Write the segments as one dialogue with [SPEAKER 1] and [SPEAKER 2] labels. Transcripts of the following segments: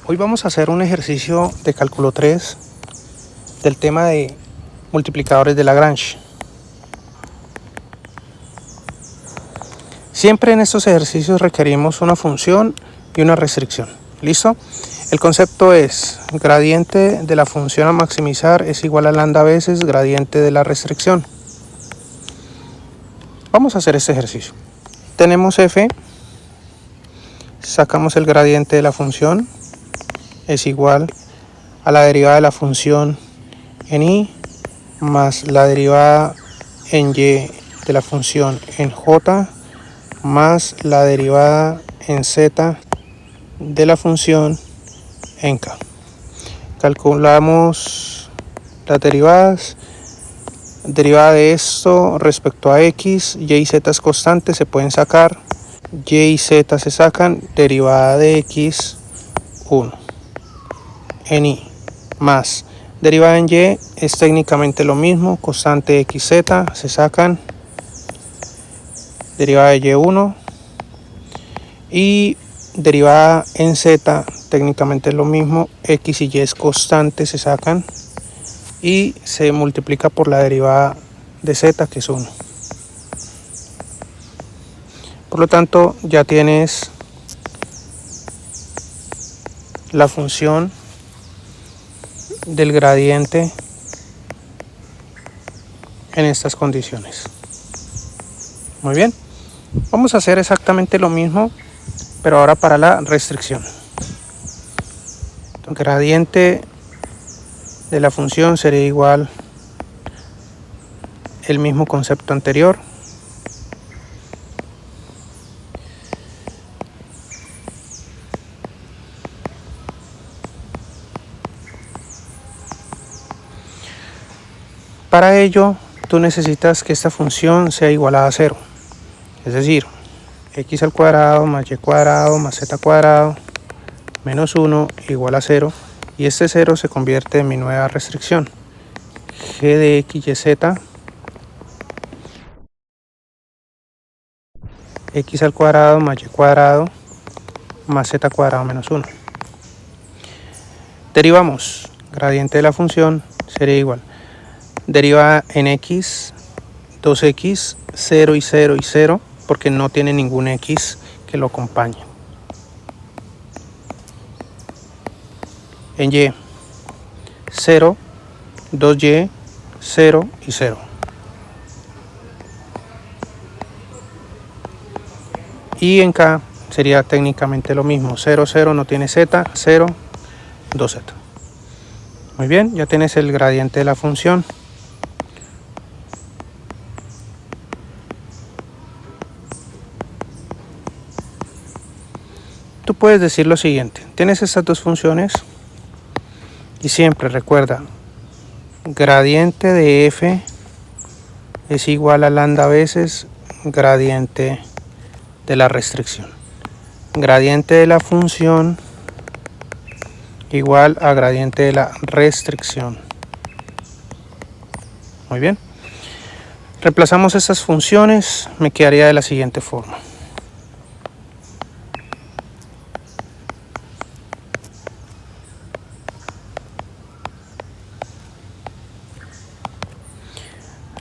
[SPEAKER 1] Hoy vamos a hacer un ejercicio de cálculo 3 del tema de multiplicadores de Lagrange. Siempre en estos ejercicios requerimos una función y una restricción. ¿Listo? El concepto es gradiente de la función a maximizar es igual a lambda veces gradiente de la restricción. Vamos a hacer este ejercicio. Tenemos f, sacamos el gradiente de la función, es igual a la derivada de la función en y más la derivada en y de la función en j más la derivada en z de la función en k. Calculamos las derivadas. Derivada de esto respecto a x, y y z es constante, se pueden sacar. Y y z se sacan, derivada de x 1 en y más derivada en y es técnicamente lo mismo, constante xz se sacan, derivada de y1 y derivada en z técnicamente es lo mismo, x y y es constante, se sacan y se multiplica por la derivada de z, que es 1. Por lo tanto, ya tienes la función del gradiente en estas condiciones. Muy bien, vamos a hacer exactamente lo mismo, pero ahora para la restricción. El gradiente de la función sería igual el mismo concepto anterior. Para ello, tú necesitas que esta función sea igualada a 0. Es decir, x al cuadrado más y cuadrado más z cuadrado menos 1 igual a 0. Y este 0 se convierte en mi nueva restricción. G de x y z, x al cuadrado más y cuadrado más z cuadrado menos 1. Derivamos. Gradiente de la función sería igual. Deriva en x, 2x, 0 y 0 y 0, porque no tiene ningún x que lo acompañe. En y, 0, 2y, 0 y 0. Y en k sería técnicamente lo mismo. 0, 0 no tiene z, 0, 2z. Muy bien, ya tienes el gradiente de la función. Tú puedes decir lo siguiente. Tienes estas dos funciones y siempre recuerda, gradiente de f es igual a lambda veces gradiente de la restricción. Gradiente de la función igual a gradiente de la restricción. Muy bien. Reemplazamos estas funciones, me quedaría de la siguiente forma.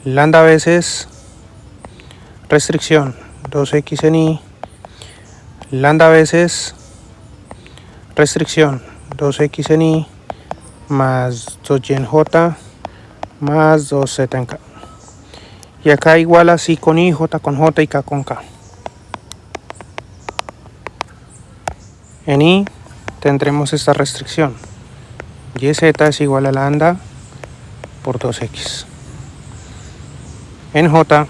[SPEAKER 1] Lambda veces restricción 2x en y, lambda veces restricción 2x en y más 2y en j más 2z en k. Y acá igual así con y, j con j y k con k. En y tendremos esta restricción. Yz es igual a lambda por 2x. En j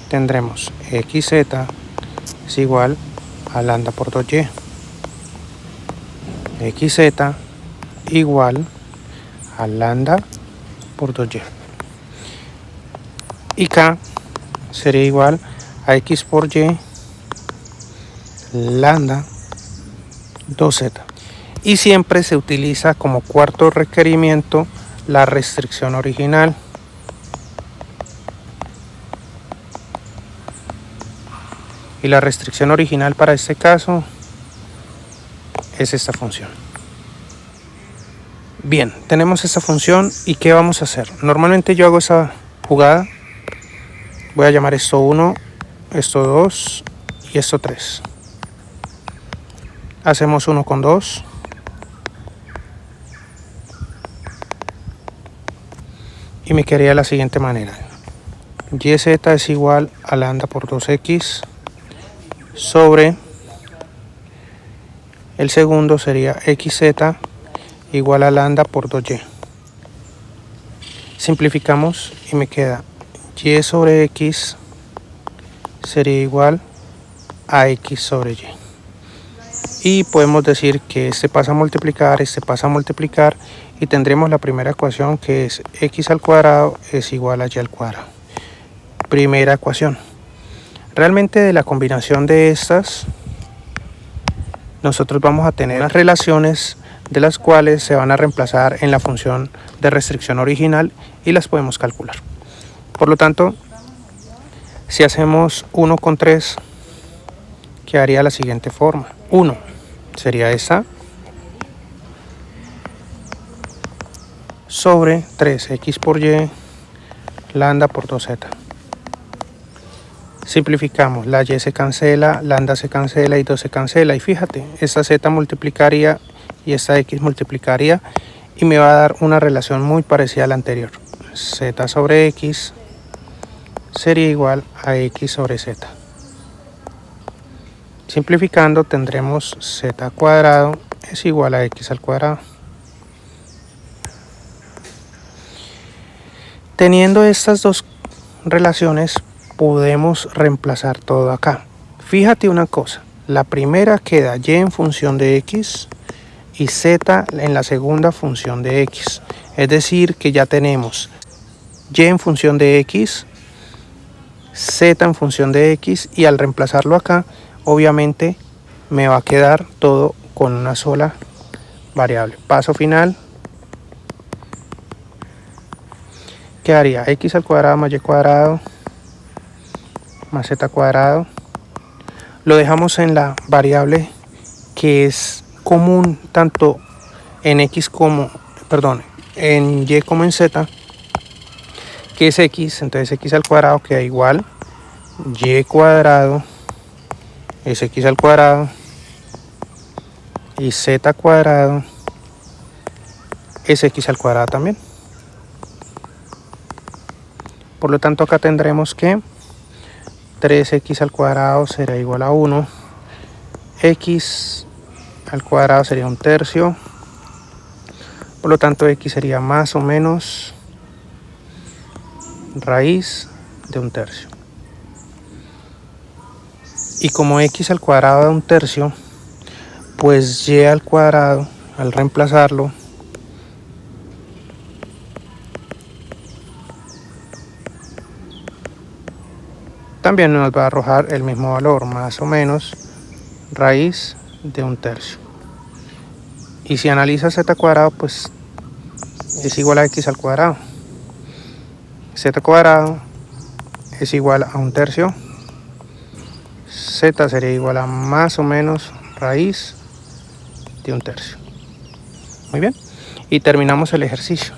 [SPEAKER 1] tendremos xz es igual a lambda por 2y. Xz igual a lambda por 2y. Y k sería igual a x por y lambda 2z. Y siempre se utiliza como cuarto requerimiento la restricción original. Y la restricción original para este caso que es esta función. Bien, tenemos esta función y ¿qué vamos a hacer? Normalmente yo hago esa jugada. Voy a llamar esto 1, esto 2 y esto 3. Hacemos 1 con 2. Y me quedaría de la siguiente manera. YZ es igual a lambda por 2x sobre el segundo sería XZ igual a lambda por 2y. Simplificamos y me queda y sobre x sería igual a x sobre y. Y podemos decir que este pasa a multiplicar, este pasa a multiplicar y tendremos la primera ecuación que es x al cuadrado es igual a y al cuadrado. Primera ecuación. Realmente de la combinación de estas nosotros vamos a tener las relaciones de las cuales se van a reemplazar en la función de restricción original y las podemos calcular. Por lo tanto, si hacemos 1 con 3, quedaría de la siguiente forma. 1 sería esta sobre 3x por y lambda por 2z. Simplificamos, la y se cancela, lambda se cancela y 2 se cancela. Y fíjate, esta z multiplicaría y esta x multiplicaría y me va a dar una relación muy parecida a la anterior. Z sobre x sería igual a x sobre z. Simplificando tendremos z cuadrado es igual a x al cuadrado. Teniendo estas dos relaciones podemos reemplazar todo acá. Fíjate una cosa, la primera queda y en función de x y z en la segunda función de x. Es decir que ya tenemos y en función de x, z en función de x y al reemplazarlo acá obviamente me va a quedar todo con una sola variable. Paso final. Quedaría x al cuadrado más y cuadrado más z cuadrado. Lo dejamos en la variable que es común tanto en x como, en y como en z, que es x. Entonces x al cuadrado queda igual y cuadrado es x al cuadrado y z cuadrado es x al cuadrado también. Por lo tanto acá tendremos que 3x al cuadrado será igual a 1, x al cuadrado sería 1/3, por lo tanto x sería más o menos raíz de 1/3. Y como x al cuadrado da 1/3, pues y al cuadrado al reemplazarlo también nos va a arrojar el mismo valor, más o menos raíz de 1/3. Y si analizas z cuadrado, pues es igual a x al cuadrado. Z cuadrado es igual a 1/3. Z sería igual a más o menos raíz de 1/3. Muy bien. Y terminamos el ejercicio.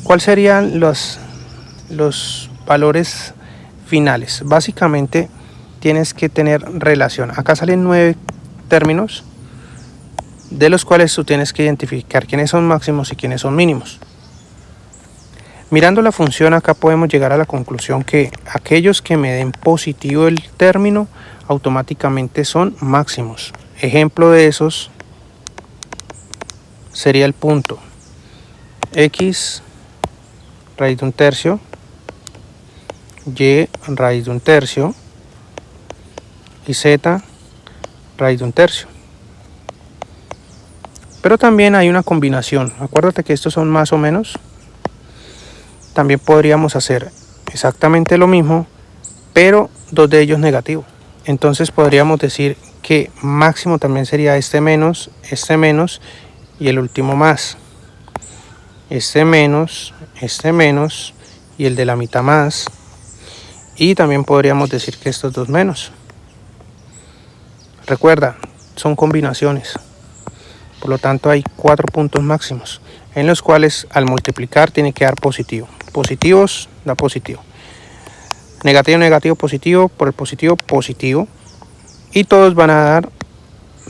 [SPEAKER 1] ¿Cuáles serían los valores finales? Básicamente tienes que tener relación. Acá salen 9 términos, de los cuales tú tienes que identificar quiénes son máximos y quiénes son mínimos. Mirando la función acá podemos llegar a la conclusión que aquellos que me den positivo el término automáticamente son máximos. Ejemplo de esos sería el punto x raíz de 1/3, y raíz de 1/3 y z raíz de 1/3. Pero también hay una combinación. Acuérdate que estos son más o menos. También podríamos hacer exactamente lo mismo, pero dos de ellos negativos. Entonces podríamos decir que máximo también sería este menos y el último más. Este menos y el de la mitad más. Y también podríamos decir que estos dos menos. Recuerda, son combinaciones. Por lo tanto hay 4 puntos máximos, en los cuales al multiplicar tiene que dar positivo. Positivos da positivo. Negativo, negativo, positivo, por el positivo, positivo. Y todos van a dar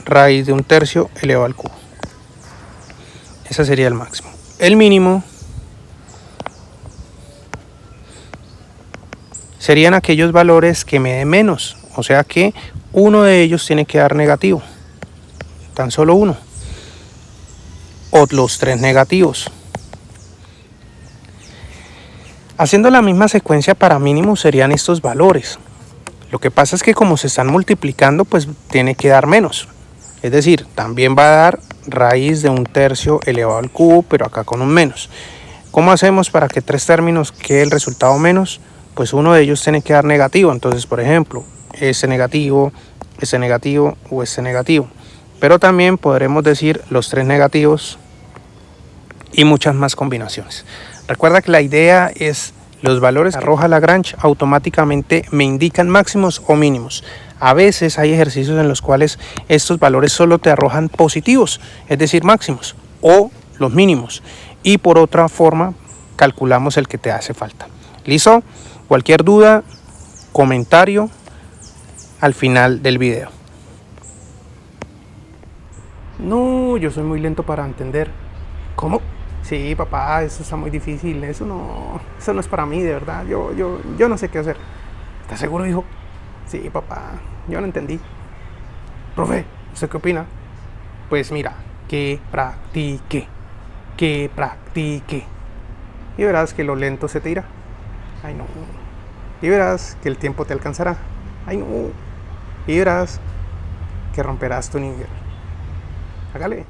[SPEAKER 1] raíz de 1/3 elevado al cubo. Ese sería el máximo. El mínimo serían aquellos valores que me den menos. O sea que uno de ellos tiene que dar negativo. Tan solo uno. O los 3 negativos. Haciendo la misma secuencia para mínimo serían estos valores. Lo que pasa es que como se están multiplicando, pues tiene que dar menos. Es decir, también va a dar raíz de 1/3 elevado al cubo, pero acá con un menos. ¿Cómo hacemos para que 3 términos quede el resultado menos? Pues uno de ellos tiene que dar negativo. Entonces, por ejemplo, ese negativo o ese negativo. Pero también podremos decir los 3 negativos y muchas más combinaciones. Recuerda que la idea es los valores que arroja Lagrange automáticamente me indican máximos o mínimos. A veces hay ejercicios en los cuales estos valores solo te arrojan positivos, es decir, máximos o los mínimos. Y por otra forma calculamos el que te hace falta. ¿Listo? Cualquier duda, comentario al final del video. No, yo soy muy lento para entender. ¿Cómo? Sí, papá, eso está muy difícil. Eso no es para mí, de verdad. Yo no sé qué hacer. ¿Estás seguro, hijo? Sí, papá, yo no entendí. Profe, ¿usted qué opina? Pues mira, que practique. Y verás que lo lento se te irá. Ay, no. Y verás que el tiempo te alcanzará. Ay, no. Y verás que romperás tu nivel. Hágale.